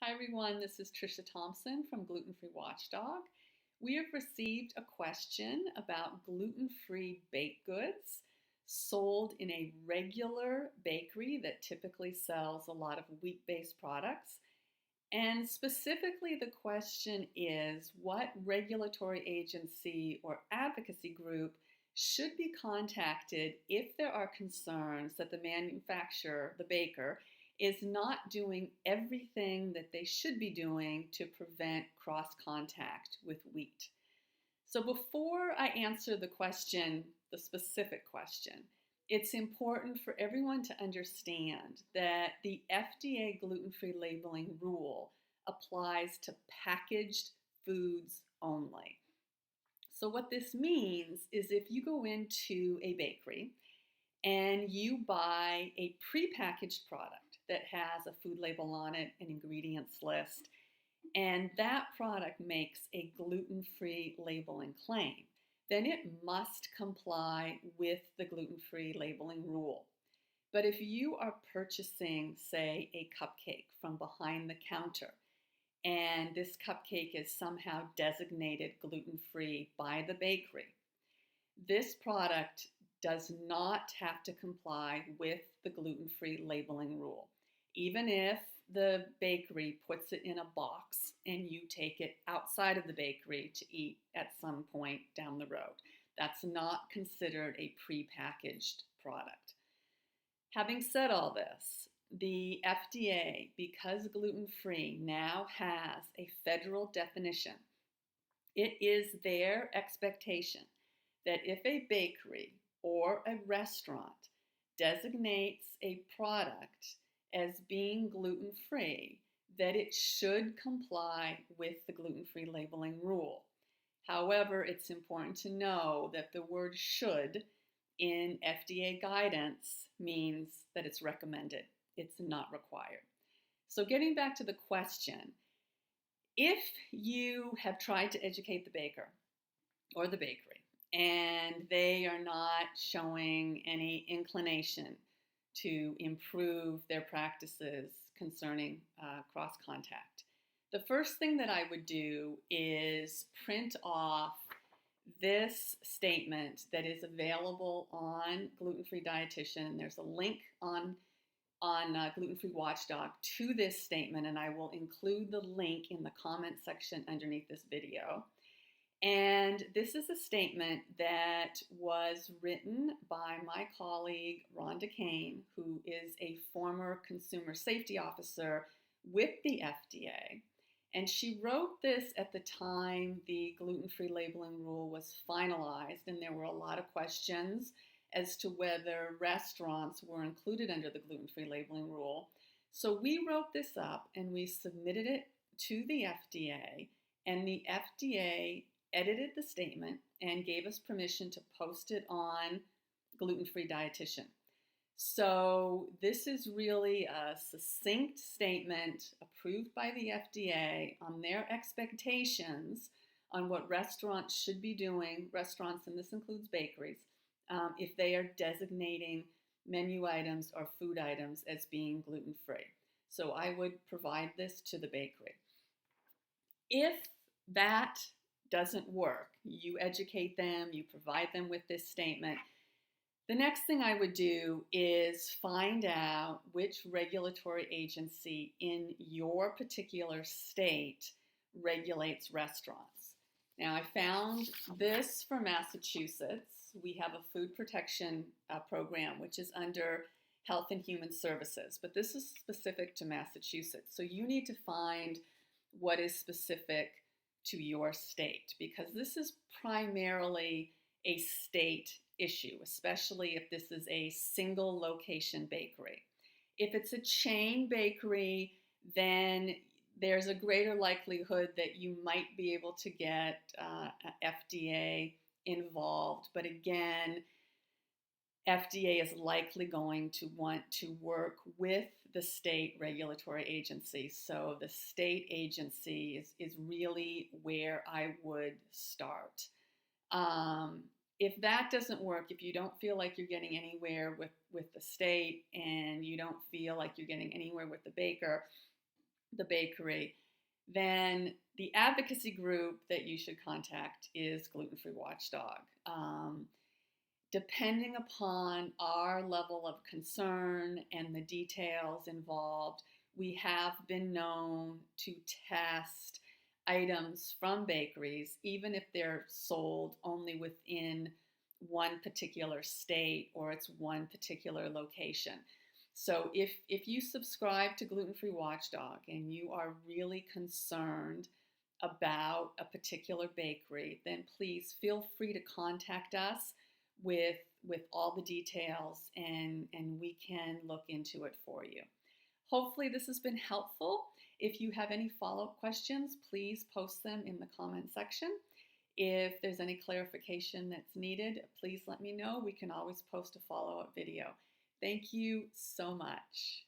Hi everyone, this is Trisha Thompson from Gluten Free Watchdog. We have received a question about gluten-free baked goods sold in a regular bakery that typically sells a lot of wheat-based products. And specifically, the question is what regulatory agency or advocacy group should be contacted if there are concerns that the manufacturer, the baker, is not doing everything that they should be doing to prevent cross contact with wheat. So before I answer the question, the specific question, it's important for everyone to understand that the FDA gluten-free labeling rule applies to packaged foods only. So what this means is if you go into a bakery and you buy a prepackaged product that has a food label on it, an ingredients list, and that product makes a gluten-free labeling claim, then it must comply with the gluten-free labeling rule. But if you are purchasing, say, a cupcake from behind the counter, and this cupcake is somehow designated gluten-free by the bakery, this product does not have to comply with the gluten-free labeling rule. Even if the bakery puts it in a box and you take it outside of the bakery to eat at some point down the road, that's not considered a prepackaged product. Having said all this, the FDA, because gluten-free now has a federal definition, it is their expectation that if a bakery or a restaurant designates a product as being gluten-free, that it should comply with the gluten-free labeling rule. However, it's important to know that the word should in FDA guidance means that it's recommended. It's not required. So getting back to the question, if you have tried to educate the baker or the bakery and they are not showing any inclination to improve their practices concerning cross contact, the first thing that I would do is print off this statement that is available on Gluten Free Dietitian. There's a link on Gluten Free Watchdog to this statement, and I will include the link in the comment section underneath this video. And this is a statement that was written by my colleague Rhonda Kane, who is a former consumer safety officer with the FDA. And she wrote this at the time the gluten-free labeling rule was finalized, and there were a lot of questions as to whether restaurants were included under the gluten-free labeling rule. So we wrote this up and we submitted it to the FDA, and the FDA edited the statement and gave us permission to post it on Gluten Free Dietitian. So this is really a succinct statement approved by the FDA on their expectations on what restaurants should be doing, restaurants, and this includes bakeries, if they are designating menu items or food items as being gluten-free. So I would provide this to the bakery. If that doesn't work, you educate them, you provide them with this statement. The next thing I would do is find out which regulatory agency in your particular state regulates restaurants. Now, I found this for Massachusetts. We have a food protection program, which is under Health and Human Services, but this is specific to Massachusetts. So you need to find what is specific to your state, because this is primarily a state issue, especially if this is a single location bakery. If it's a chain bakery, then there's a greater likelihood that you might be able to get FDA involved. But again, FDA is likely going to want to work with the state regulatory agency. So the state agency is really where I would start. If that doesn't work, if you don't feel like you're getting anywhere with the state and you don't feel like you're getting anywhere with the baker, the bakery, then the advocacy group that you should contact is Gluten Free Watchdog. Depending upon our level of concern and the details involved, we have been known to test items from bakeries, even if they're sold only within one particular state or it's one particular location. So if you subscribe to Gluten Free Watchdog and you are really concerned about a particular bakery, then please feel free to contact us with all the details, and we can look into it for you. Hopefully this has been helpful. If you have any follow-up questions, please post them in the comment section. If there's any clarification that's needed, please let me know. We can always post a follow-up video. Thank you so much.